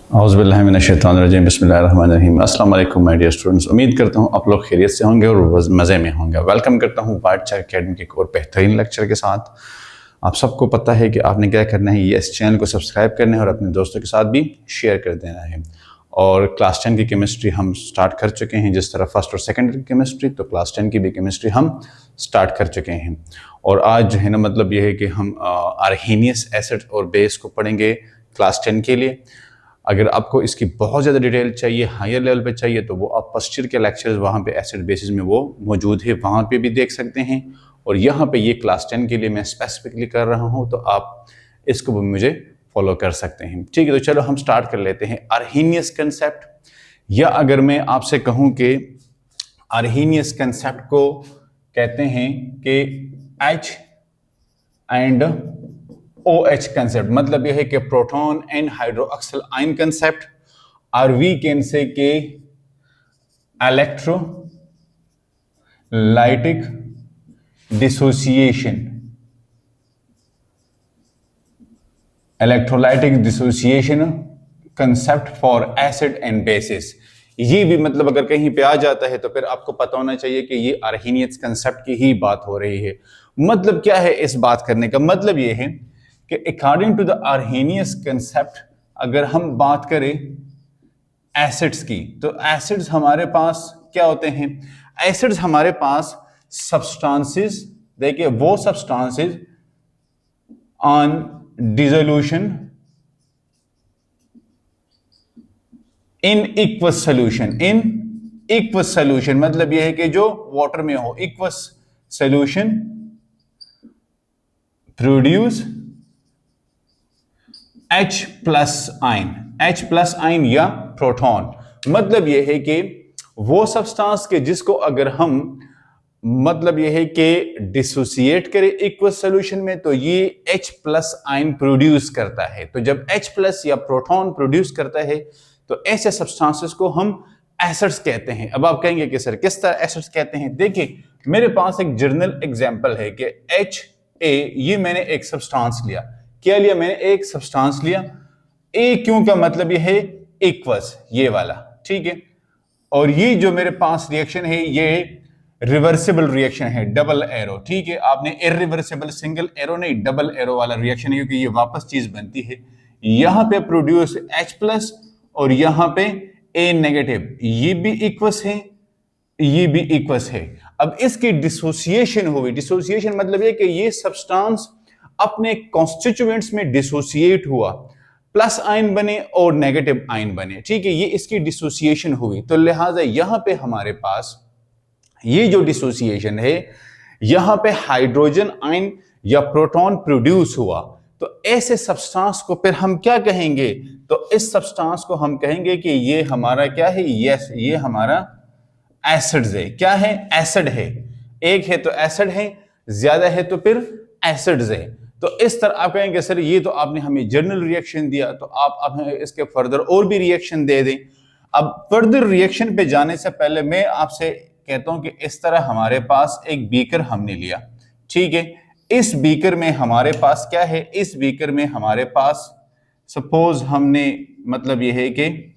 औज़ुबिल्लाहिमिनश्शैतानिर्रजीम बिस्मिल्लाहिर्रहमानिर्रहीम। अस्सलाम वालेकुम माय डियर स्टूडेंट्स, उम्मीद करता हूँ आप लोग खैरियत से होंगे और मज़े में होंगे। वेलकम करता हूँ वाइट चाक अकेडमी के एक और बेहतरीन लेक्चर के साथ। आप सबको पता है कि आपने क्या करना है, ये इस चैनल को सब्सक्राइब करना है और अपने दोस्तों के साथ भी शेयर कर देना है। और क्लास 10 की केमिस्ट्री हम स्टार्ट कर चुके हैं, जिस तरह फर्स्ट और सेकेंड की केमिस्ट्री, तो क्लास 10 की भी केमिस्ट्री हम स्टार्ट कर चुके हैं। और आज जो है ना, मतलब ये है कि हम आर्हेनियस एसिड और बेस को पढ़ेंगे क्लास 10 के लिए। अगर आपको इसकी बहुत ज़्यादा डिटेल चाहिए, हायर लेवल पे चाहिए, तो वो आप फर्स्ट ईयर के लेक्चर्स वहाँ पे एसिड बेसिस में वो मौजूद है, वहाँ पे भी देख सकते हैं। और यहाँ पे ये क्लास 10 के लिए मैं स्पेसिफिकली कर रहा हूँ, तो आप इसको भी मुझे फॉलो कर सकते हैं। ठीक है, तो चलो हम स्टार्ट कर लेते हैं। आर्हेनियस कंसेप्ट, या अगर मैं आपसे कहूँ कि आर्हेनियस कंसेप्ट को कहते हैं कि H एंड OH कंसेप्ट, मतलब यह है कि proton and hydroxyl ion concept, और वी कैन से के electrolytic dissociation, concept for acid and bases. ये भी मतलब अगर कहीं पे आ जाता है तो फिर आपको पता होना चाहिए कि ये आर्हेनियस कंसेप्ट की ही बात हो रही है। मतलब क्या है इस बात करने का, मतलब ये है कि according to the Arrhenius concept, अगर हम बात करें एसिड्स की, तो एसिड्स हमारे पास क्या होते हैं? एसिड्स हमारे पास सब्सटेंसेस, देखिए वो substances on dissolution in equals solution, in equals solution मतलब यह है कि जो वाटर में हो, equals solution produce H plus ion, H plus ion या प्रोटॉन। मतलब यह है कि वो सब्सटेंस के जिसको अगर हम मतलब यह है कि डिसोसिएट करें इक्वस सॉल्यूशन में, तो ये H प्लस आयन प्रोड्यूस करता है। तो जब H प्लस या प्रोटॉन प्रोड्यूस करता है तो ऐसे सब्सटेंसेस को हम एसिड्स कहते हैं। अब आप कहेंगे कि सर किस तरह एसिड्स कहते हैं? देखिए मेरे पास एक जर्नल एग्जांपल है कि HA, ये मैंने एक सब्सटेंस लिया। क्या लिया मैंने? एक सब्सटेंस लिया। A क्यों का मतलब ये है इक्वस, ये वाला, ठीक है। और ये जो मेरे पास रिएक्शन है ये रिवर्सिबल रिएक्शन है, डबल एरो, ठीक है। आपने इरिवर्सिबल सिंगल एरो नहीं, डबल एरो वाला रिएक्शन है, क्योंकि ये वापस चीज बनती है। यहां पे प्रोड्यूस H प्लस और यहां पे A नेगेटिव, ये भी इक्वस है, ये भी इक्वस है। अब इसकी डिसोसिएशन हुई। डिसोसिएशन मतलब ये कि ये सब्सटेंस अपने कॉन्स्टिट्यूएंट्स में डिसोसिएट हुआ, प्लस आयन बने और नेगेटिव आयन बने, ठीक है। ये इसकी डिसोसिएशन हुई, तो लिहाजा यहां पे हमारे पास ये जो डिसोसिएशन है, यहां पे हाइड्रोजन आयन या प्रोटॉन प्रोड्यूस हुआ। तो ऐसे सब्सटेंस को फिर हम क्या कहेंगे? तो इस सब्सटेंस को हम कहेंगे कि ये हमारा क्या है? यस, ये हमारा एसिड्स है। क्या है? एसिड है। एक है तो एसिड है, ज्यादा है तो फिर एसिड्स है। तो इस तरह आप कहेंगे सर ये तो आपने हमें जर्नल रिएक्शन दिया, तो आप हमें इसके फर्दर और भी रिएक्शन दे दें। अब फर्दर रिएक्शन पे जाने से पहले मैं आपसे कहता हूं कि इस तरह हमारे पास एक बीकर हमने लिया, ठीक है। इस बीकर में हमारे पास क्या है? इस बीकर में हमारे पास सपोज हमने मतलब यह है कि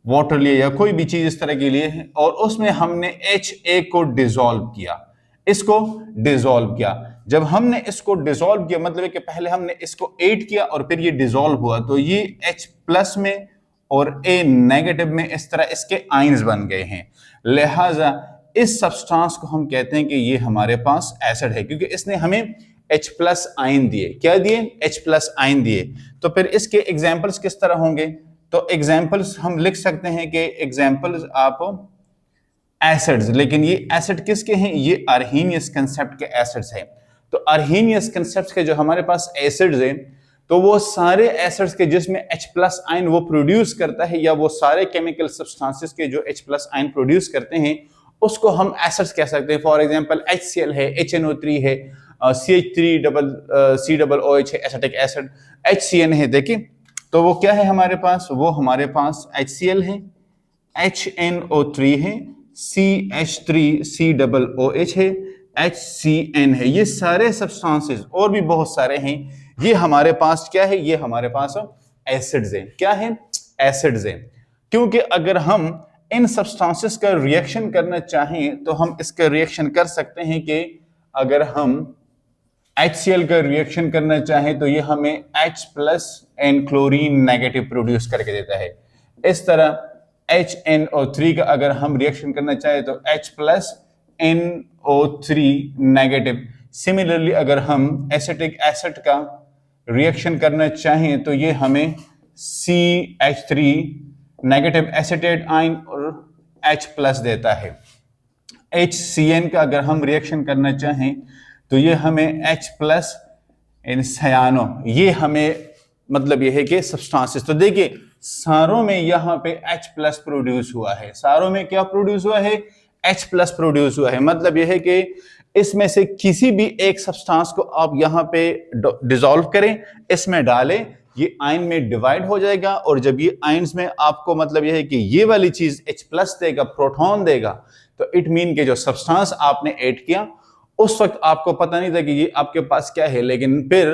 वाटर लिया या कोई भी चीज इस तरह की लिए है, और उसमें हमने HA को डिसॉल्व किया, इसको डिसॉल्व किया। जब हमने इसको डिसॉल्व किया मतलब है कि पहले हमने इसको ऐड किया और फिर ये डिसॉल्व हुआ, तो ये H प्लस में और A नेगेटिव में इस तरह इसके आयंस बन गए हैं। लिहाजा इस सब्सटेंस को हम कहते हैं कि ये हमारे पास एसिड है, क्योंकि इसने हमें H प्लस आयन दिए। क्या दिए? H प्लस आयन दिए। तो फिर इसके एग्जाम्पल्स किस तरह होंगे? तो एग्जाम्पल्स हम लिख सकते हैं कि एग्जाम्पल्स आप एसिड्स, लेकिन ये एसिड किसके हैं? ये आर्हेनियस कंसेप्ट के एसिड्स हैं। तो आर्हेनियस कंसेप्ट के जो हमारे पास एसिड्स हैं, तो वो सारे एसिड्स के जिसमें H प्लस आयन वो प्रोड्यूस करता है, या वो सारे केमिकल सब्सटेंसेस के जो H प्लस आयन प्रोड्यूस करते हैं, उसको हम एसिड्स कह सकते हैं। फॉर एग्जांपल HCl है, HNO3 है, CH3COOH है, एसिटिक एसिड। HCN है, देखिए तो वो क्या है हमारे पास? वो हमारे पास HCl है, HNO3 है, CH3COOH है, HCN है। ये सारे सब्सटेंसेस और भी बहुत सारे हैं, ये हमारे पास क्या है? ये हमारे पास एसिड्स है। क्या है? एसिड्स हैं, क्योंकि अगर हम इन सब्सटेंसेस का रिएक्शन करना चाहें तो हम इसका रिएक्शन कर सकते हैं कि अगर हम HCl का रिएक्शन करना चाहें तो ये हमें H plus and chlorine negative produce करके देता है। इस तरह HNO3 का अगर हम रिएक्शन करना चाहें तो H plus NO3 negative. Similarly अगर हम एसिटिक एसिड का रिएक्शन करना चाहें तो ये हमें CH3 नेगेटिव एसिटेट आयन और H प्लस देता है। HCN का अगर हम रिएक्शन करना चाहें तो ये हमें H प्लस इन सयानो, ये हमें मतलब ये है कि सब्सटेंसेस। तो देखिए सारों में यहाँ पे H प्लस प्रोड्यूस हुआ है, सारों में क्या प्रोड्यूस हुआ है? H प्लस प्रोड्यूस हुआ है। मतलब यह है कि इसमें से किसी भी एक सब्सटेंस को आप यहाँ पे डिसॉल्व करें, इसमें डालें, ये आयन में डिवाइड हो जाएगा और जब ये आयन्स में आपको मतलब यह है कि ये वाली चीज H प्लस देगा, प्रोटॉन देगा, तो इट मीन के जो सब्सटेंस आपने ऐड किया उस वक्त आपको पता नहीं था कि ये आपके पास क्या है, लेकिन फिर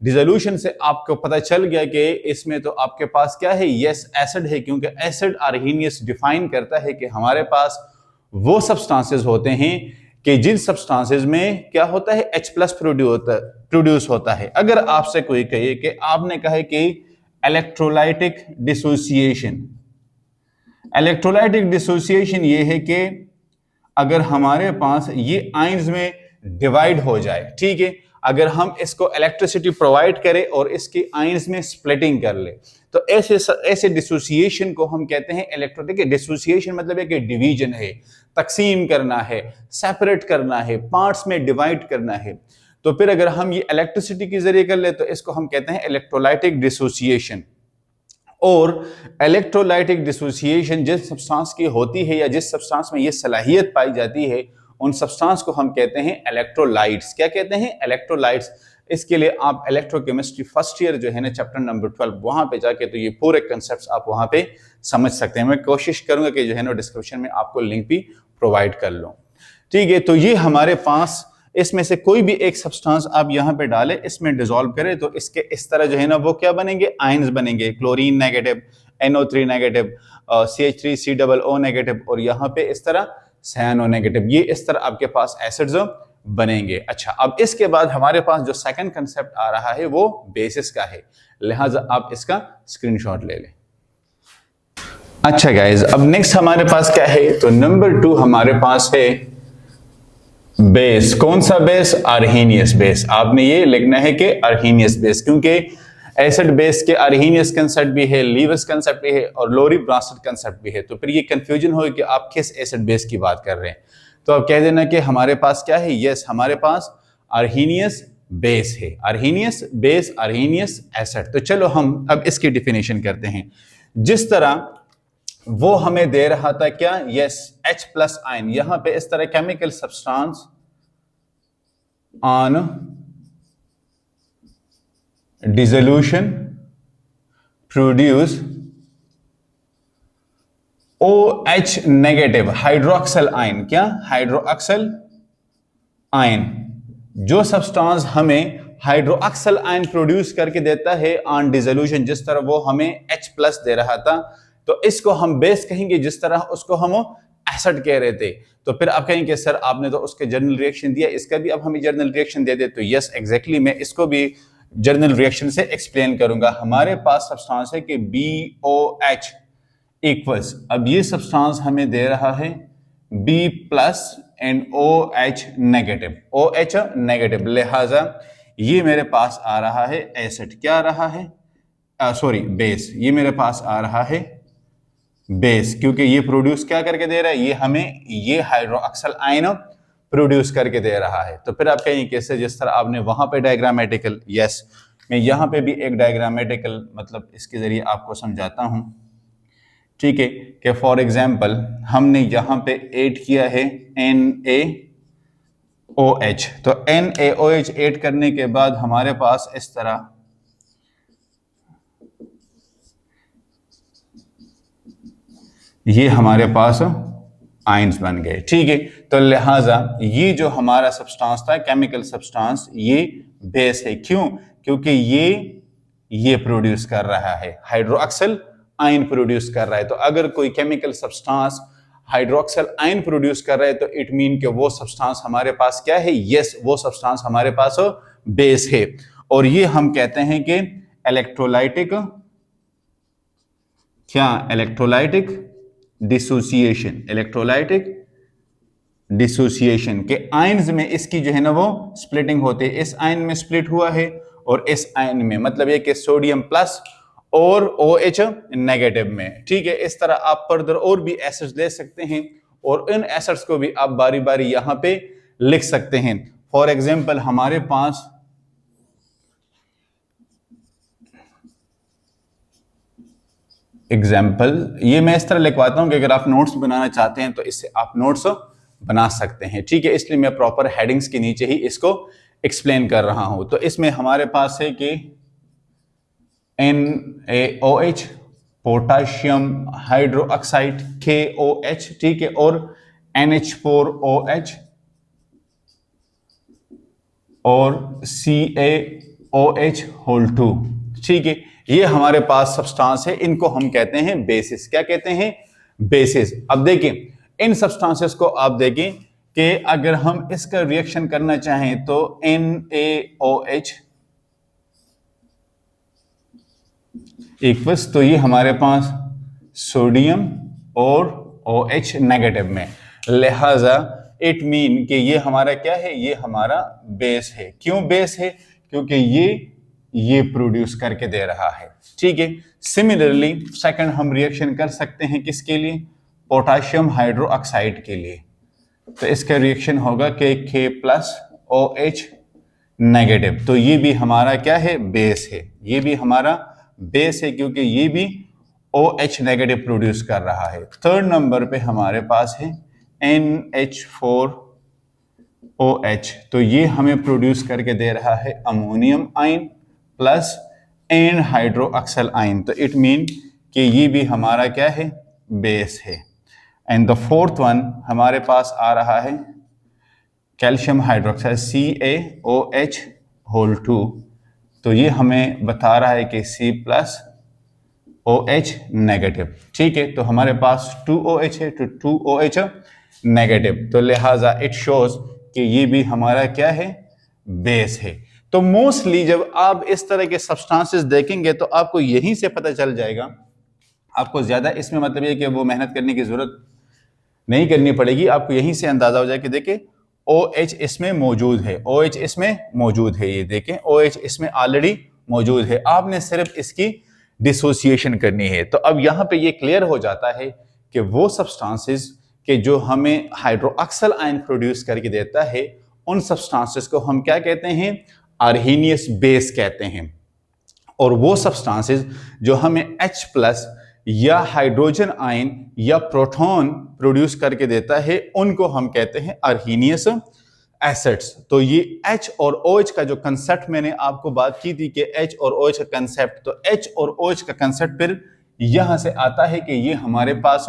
डिसोल्यूशन से आपको पता चल गया कि इसमें तो आपके पास क्या है? यस, एसिड है, क्योंकि एसिड अर्हीनियस डिफाइन करता है कि हमारे पास वो सब्सटेंसेस होते हैं कि जिन सब्सटेंसेस में क्या होता है? H प्लस प्रोड्यूस होता है। अगर आपसे कोई कहे कि आपने कहा है कि इलेक्ट्रोलाइटिक डिसोसिएशन, इलेक्ट्रोलाइटिक डिसोसिएशन ये है कि अगर हमारे पास ये आयंस में डिवाइड हो जाए, ठीक है, अगर हम इसको इलेक्ट्रिसिटी प्रोवाइड करें और इसके आयंस में स्प्लिटिंग कर ले, तो ऐसे डिसोसिएशन को हम कहते हैं इलेक्ट्रोलाइटिक डिसोसिएशन। मतलब है कि डिवीजन है, तकसीम करना है, सेपरेट करना है, पार्ट्स में डिवाइड करना है। तो फिर अगर हम ये इलेक्ट्रिसिटी के जरिए कर ले तो इसको हम कहते हैं इलेक्ट्रोलाइटिक डिसोसिएशन। और इलेक्ट्रोलाइटिक डिसोसिएशन जिस सब्सटेंस की होती है या जिस सब्सटेंस में ये सलाहियत पाई जाती है, उन सब्सटेंस को हम कहते हैं इलेक्ट्रोलाइट्स। क्या कहते हैं? इलेक्ट्रोलाइट्स। इसके लिए आप इलेक्ट्रोकेमिस्ट्री फर्स्ट ईयर जो है ना, चैप्टर नंबर 12, वहां पे जाके तो ये पूरे कंसेप्ट्स आप वहां पे समझ सकते हैं। मैं कोशिश करूंगा कि जो है ना डिस्क्रिप्शन में आपको लिंक भी प्रोवाइड कर लूं, ठीक है। तो ये हमारे पास इसमें से कोई भी एक सब्सटेंस आप यहाँ पे डालें, इसमें डिसॉल्व करें तो इसके इस तरह जो है ना वो क्या बनेंगे? आयंस बनेंगे। Chlorine negative, NO3 negative, CH3COO negative और यहाँ पे इस तरह साइनो नेगेटिव। ये इस तरह आपके पास एसिड्स बनेंगे। अच्छा, अब इसके बाद हमारे पास जो सेकंड कंसेप्ट आ रहा है वो बेसिस का है, लिहाजा आप इसका स्क्रीनशॉट ले लें। अच्छा गाइज, अब नेक्स्ट हमारे पास क्या है? तो नंबर 2 हमारे पास है बेस। कौन सा बेस? अर्हीनियस बेस। आपने ये लिखना है कि अर्हीनियस बेस, क्योंकि एसिड बेस के अर्हीनियस कंसेप्ट भी है, लीविस कंसेप्ट भी है और लोरी ब्रांस्टेड कंसेप्ट भी है। तो फिर ये कंफ्यूजन हो कि आप किस एसिड बेस की बात कर रहे हैं, तो आप कह देना कि हमारे पास क्या है? यस, हमारे पास अर्हीनियस बेस है। अर्हीनियस बेस, अर्हीनियस एसिड। तो चलो हम अब इसकी डिफिनेशन करते हैं। जिस तरह वो हमें दे रहा था क्या? Yes, H plus ion. यहां पे इस तरह chemical substance on dissolution produce OH negative hydroxyl ion. क्या? Hydroxyl ion. जो सब्सटेंस हमें हाइड्रोक्सल आयन प्रोड्यूस करके देता है ऑन डिसोल्यूशन, जिस तरह वो हमें H प्लस दे रहा था, तो इसको हम बेस कहेंगे, जिस तरह उसको हम एसिड कह रहे थे। तो फिर आप कहेंगे सर आपने तो उसके जर्नल रिएक्शन दिया, इसका भी अब हमें जर्नल रिएक्शन दे दे। तो यस एग्जैक्टली, मैं इसको भी जर्नल रिएक्शन से एक्सप्लेन करूंगा। हमारे पास सब्सटेंस है कि BOH इक्वल्स, अब ये सब्सटेंस हमें दे रहा है B plus and OH negative, OH negative, लिहाजा ये मेरे पास आ रहा है एसिड। क्या आ रहा है? Sorry, base. ये मेरे पास आ रहा है बेस, क्योंकि ये प्रोड्यूस क्या करके दे रहा है? ये हमें ये हाइड्रोक्सल आयन प्रोड्यूस करके दे रहा है। तो फिर आप कहेंगे कैसे? जिस तरह आपने वहां पे डायग्रामेटिकल, यस मैं यहाँ पे भी एक डायग्रामेटिकल मतलब इसके जरिए आपको समझाता हूं, ठीक है। कि फॉर एग्जाम्पल हमने यहाँ पे ऐड किया है NaOH, तो NaOH ऐड करने के बाद हमारे पास इस तरह ये हमारे पास आयंस बन गए, ठीक है। तो लिहाजा ये जो हमारा सब्सटेंस था, केमिकल सब्सटेंस, ये बेस है। क्यों? क्योंकि ये प्रोड्यूस कर रहा है हाइड्रोक्सल आयन प्रोड्यूस कर रहा है। तो अगर कोई chemical substance hydroxyl ion produce कर रहा है तो इट मीन कि वो सब्सटेंस हमारे पास क्या है, यस वो सब्सटेंस हमारे पास बेस है। और ये हम कहते हैं कि इलेक्ट्रोलाइटिक क्या, इलेक्ट्रोलाइटिक डिसोसिएशन, इलेक्ट्रोलाइटिक डिसोसिएशन के आयन्स में इसकी जो है ना वो स्प्लिटिंग होती है। इस आयन में स्प्लिट हुआ है और इस आयन में, मतलब ये कि सोडियम प्लस और OH नेगेटिव में। ठीक है, इस तरह आप फर्दर और भी एसिड्स ले सकते हैं और इन एसिड्स को भी आप बारी बारी यहां पे लिख सकते हैं। फॉर एग्जांपल हमारे पास एग्जाम्पल ये मैं इस तरह लिखवाता हूं कि अगर आप नोट्स बनाना चाहते हैं तो इससे आप नोट्स बना सकते हैं। ठीक है, इसलिए मैं प्रॉपर हेडिंग्स के नीचे ही इसको एक्सप्लेन कर रहा हूं। तो इसमें हमारे पास है कि NaOH, पोटाशियम हाइड्रोक्साइड KOH, ठीक है, और NH4OH और CaOH2। ठीक है, ये हमारे पास सब्सटेंस है, इनको हम कहते हैं बेसिस। क्या कहते हैं, बेसिस। अब देखिए इन सब्सटेंसेस को आप देखें कि अगर हम इसका रिएक्शन करना चाहें तो NaOH इक्वल्स, तो ये हमारे पास सोडियम और OH नेगेटिव में, लिहाजा इट मीन कि ये हमारा क्या है, ये हमारा बेस है। क्यों बेस है, क्योंकि ये प्रोड्यूस करके दे रहा है। ठीक है, सिमिलरली सेकंड हम रिएक्शन कर सकते हैं किसके लिए, पोटाशियम हाइड्रोक्साइड के लिए। तो इसका रिएक्शन होगा कि K+OH नेगेटिव। तो ये भी हमारा क्या है, बेस है। ये भी हमारा बेस है क्योंकि ये भी OH नेगेटिव प्रोड्यूस कर रहा है। थर्ड नंबर पे हमारे पास है NH4OH। तो ये हमें प्रोड्यूस करके दे रहा है ammonium ion plus an hydroxyl ion. तो इट मीन कि ये भी हमारा क्या है, बेस है। एंड द फोर्थ वन हमारे पास आ रहा है कैल्शियम हाइड्रोक्साइड CaOH2। तो ये हमें बता रहा है कि C+OH नेगेटिव। ठीक है, तो हमारे पास 2OH है तो 2OH नेगेटिव। तो लिहाजा इट शोज कि ये भी हमारा क्या है, बेस है। तो मोस्टली जब आप इस तरह के सब्सटेंसेस देखेंगे तो आपको यहीं से पता चल जाएगा, आपको ज्यादा इसमें मतलब ये कि वो मेहनत करने की जरूरत नहीं करनी पड़ेगी। आपको यहीं से अंदाजा हो जाए कि देखिए OH इसमें मौजूद है, OH इसमें मौजूद है, ये देखें OH इसमें ऑलरेडी मौजूद है, आपने सिर्फ इसकी डिसोसिएशन करनी है। तो अब यहां पे ये क्लियर हो जाता है कि वो सब्सटेंसेस के जो हमें हाइड्रोक्सिल आयन प्रोड्यूस करके देता है, उन सब्सटेंसेस को हम क्या कहते हैं, अर्हीनियस बेस कहते हैं। और वो सब्सटेंसेस जो हमें H+ या हाइड्रोजन आयन या प्रोटॉन प्रोड्यूस करके देता है, उनको हम कहते हैं अर्हीनियस एसिड्स। तो ये H और OH का जो कंसेप्ट मैंने आपको बात की थी कि H और OH का कंसेप्ट, तो H और OH का कंसेप्ट फिर यहां से आता है कि ये हमारे पास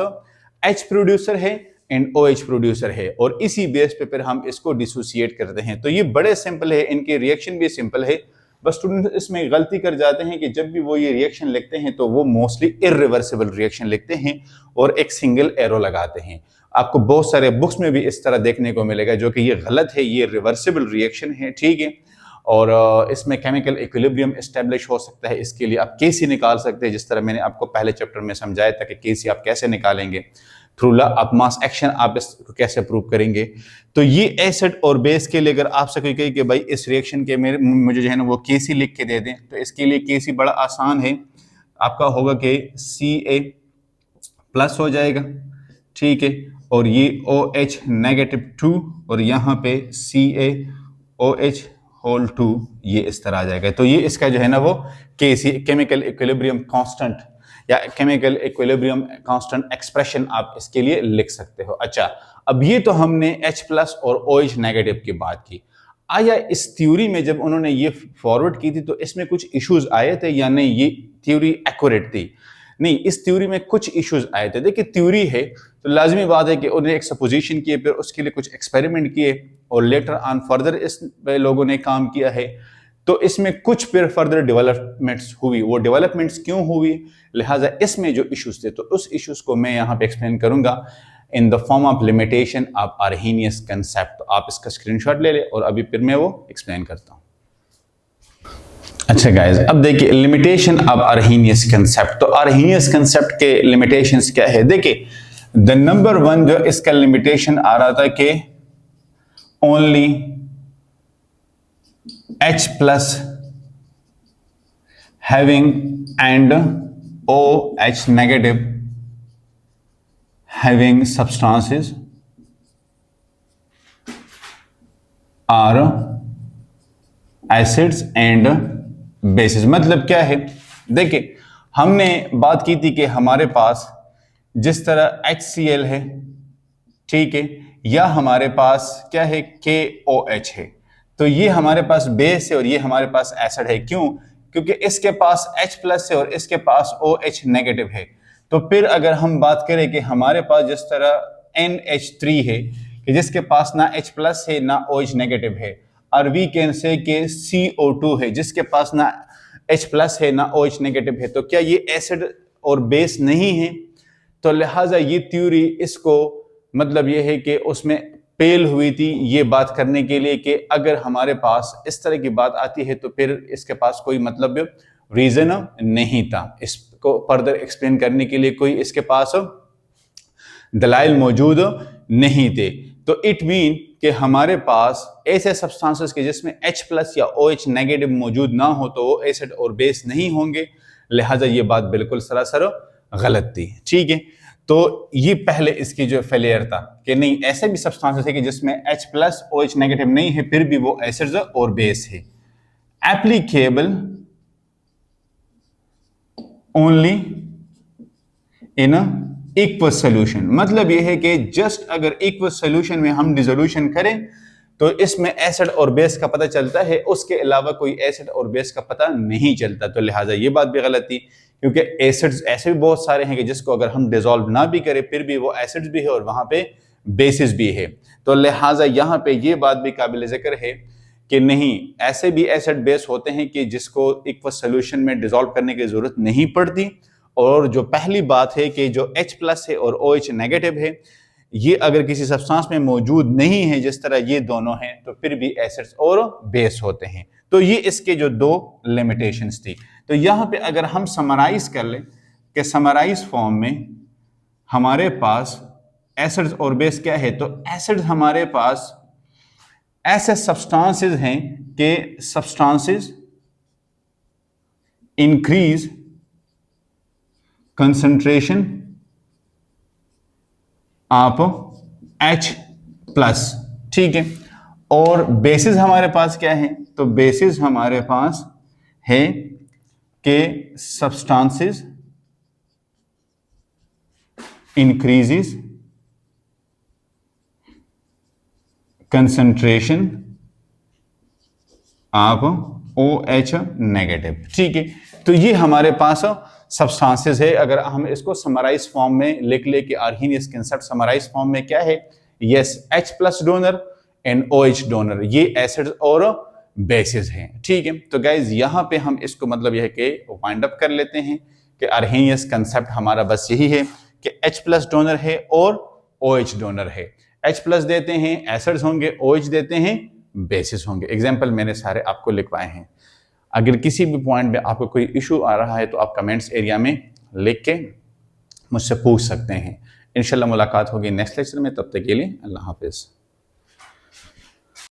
H प्रोड्यूसर है एंड OH प्रोड्यूसर है, और इसी बेस पे फिर हम इसको डिसोसिएट करते हैं। तो ये बड़े सिंपल है, इनके रिएक्शन भी सिंपल है। बस स्टूडेंट इसमें गलती कर जाते हैं कि जब भी वो ये रिएक्शन लिखते हैं तो वो मोस्टली इरिवर्सिबल रिएक्शन लिखते हैं और एक सिंगल एरो लगाते हैं। आपको बहुत सारे बुक्स में भी इस तरह देखने को मिलेगा, जो कि ये गलत है, ये रिवर्सिबल रिएक्शन है। ठीक है, और इसमें केमिकल इक्विलिब्रियम एस्टेब्लिश हो सकता है। इसके लिए आप केसी निकाल सकते हैं, जिस तरह मैंने आपको पहले चैप्टर में समझाया था कि केसी आप कैसे निकालेंगे, through law of mass action आप इसको कैसे प्रूव करेंगे। तो ये एसिड और बेस के लिए अगर आपसे कोई कहे कि भाई इस रिएक्शन के मेरे मुझे जो है ना वो केसी लिख के दे दें, तो इसके लिए केसी बड़ा आसान है, आपका होगा कि Ca+ हो जाएगा। ठीक है, और ये OH -2 और यहाँ पे CaOH2 ये इस तरह आ जाएगा। तो ये इसका जो है ना वो केसी केमिकल इक्विलिब्रियम कांस्टेंट या केमिकल इक्विलिब्रियम कांस्टेंट एक्सप्रेशन आप इसके लिए लिख सकते हो। अच्छा, अब ये तो हमने H+ और OH नेगेटिव की बात की। आया इस थ्योरी में जब उन्होंने ये फॉरवर्ड की थी तो इसमें कुछ इश्यूज आए थे या नहीं, ये थ्योरी एक्यूरेट थी? नहीं, इस थ्योरी में कुछ इश्यूज आए थे। देखिए थ्योरी है तो लाजमी बात है कि उन्होंने एक सपोजिशन किए, फिर उसके लिए कुछ एक्सपेरिमेंट किए और लेटर ऑन फर्दर इस पे लोगों ने काम किया है। तो इसमें कुछ फिर फर्दर डेवलपमेंट्स हुई। वो डेवलपमेंट्स क्यों हुई, लिहाजा इसमें जो इश्यूज थे तो उस इश्यूज को मैं यहाँ पे एक्सप्लेन करूंगा in the form of limitation of Arrhenius concept. तो आप इसका स्क्रीनशॉट ले ले और अभी फिर मैं वो एक्सप्लेन करता हूँ। अच्छा गाइस, अब देखिए लिमिटेशन ऑफ आर्हेनियस कंसेप्ट। तो आर्हेनियस कंसेप्ट के लिमिटेशंस क्या है, देखिए द नंबर वन जो इसका लिमिटेशन आ रहा था कि only H plus having and OH negative having substances are acids and bases। मतलब क्या है, देखिए हमने बात की थी कि हमारे पास जिस तरह HCl है, ठीक है, या हमारे पास क्या है KOH है, तो ये हमारे पास बेस है और ये हमारे पास एसिड है। क्यों? क्योंकि इसके पास H प्लस है और इसके पास OH नेगेटिव है। तो फिर अगर हम बात करें कि हमारे पास जिस तरह NH3 है कि जिसके पास ना H प्लस है ना OH नेगेटिव है, और वी कैन से कि CO2 है जिसके पास ना H प्लस है ना OH नेगेटिव है, तो क्या ये एसिड और बेस नहीं है? तो लिहाजा ये थ्योरी इसको मतलब ये है कि उसमें फेल हुई थी ये बात करने के लिए कि अगर हमारे पास इस तरह की बात आती है तो फिर इसके पास कोई मतलब रीजन नहीं था, इसको फर्दर एक्सप्लेन करने के लिए कोई इसके पास दलाइल मौजूद नहीं थे। तो इट मीन कि हमारे पास ऐसे सब्सटेंसेस के जिसमें H प्लस या OH नेगेटिव मौजूद ना हो तो वो एसिड और बेस नहीं होंगे, लिहाजा ये बात बिल्कुल सरासर गलत थी। ठीक है, तो ये पहले इसकी जो फेलियर था कि नहीं, ऐसे भी सब्सटेंसेस है कि जिसमें H प्लस OH नेगेटिव नहीं है फिर भी वो एसिड्स और बेस है। Applicable only in equals solution, मतलब ये है कि जस्ट अगर इक्वस सोल्यूशन में हम डिसोल्यूशन करें तो इसमें एसिड और बेस का पता चलता है, उसके अलावा कोई एसिड और बेस का पता नहीं चलता। तो लिहाजा ये बात भी गलत थी, क्योंकि एसिड्स ऐसे भी बहुत सारे हैं कि जिसको अगर हम डिसॉल्व ना भी करें फिर भी वो एसिड्स भी है और वहां पे बेसिस भी है। तो लिहाजा यहाँ पे ये बात भी काबिल जिक्र है कि नहीं, ऐसे भी एसिड बेस होते हैं कि जिसको इक्वस सोल्यूशन में डिसॉल्व करने की जरूरत नहीं पड़ती। और जो पहली बात है कि जो H प्लस है और OH नेगेटिव है, ये अगर किसी सब्सटेंस में मौजूद नहीं है जिस तरह ये दोनों हैं तो फिर भी एसिड्स और बेस होते हैं। तो ये इसके जो दो लिमिटेशंस थी। तो यहाँ पे अगर हम समराइज कर लें कि समराइज फॉर्म में हमारे पास एसिड्स और बेस क्या है, तो एसिड्स हमारे पास ऐसे सब्सटेंसेस हैं कि substances increase concentration of H plus, ठीक है। और बेसिस हमारे पास क्या है, तो बेसिस हमारे पास है कि substances increases concentration of OH negative, ठीक है। तो ये हमारे पास सब्सटेंसेस है। अगर हम इसको समराइज फॉर्म में लिख ले कि आर्हेनियस कंसेप्ट समराइज फॉर्म में क्या है, yes H plus donor and OH donor, ये एसिड्स और बेसिस हैं, ठीक है। तो गाइज यहाँ पे हम इसको मतलब यह है कि वाइंड अप कर लेते हैं कि आर्हेनियस कंसेप्ट हमारा बस यही है कि H प्लस डोनर है और OH डोनर है। H प्लस देते हैं एसिड्स होंगे, OH देते हैं बेसिस होंगे। एग्जाम्पल मैंने सारे आपको लिखवाए हैं। अगर किसी भी पॉइंट में आपको कोई इशू आ रहा है तो आप कमेंट्स एरिया में लिख के मुझसे पूछ सकते हैं। इंशाल्लाह मुलाकात होगी नेक्स्ट लेक्चर में, तब तक के लिए अल्लाह हाफिज़।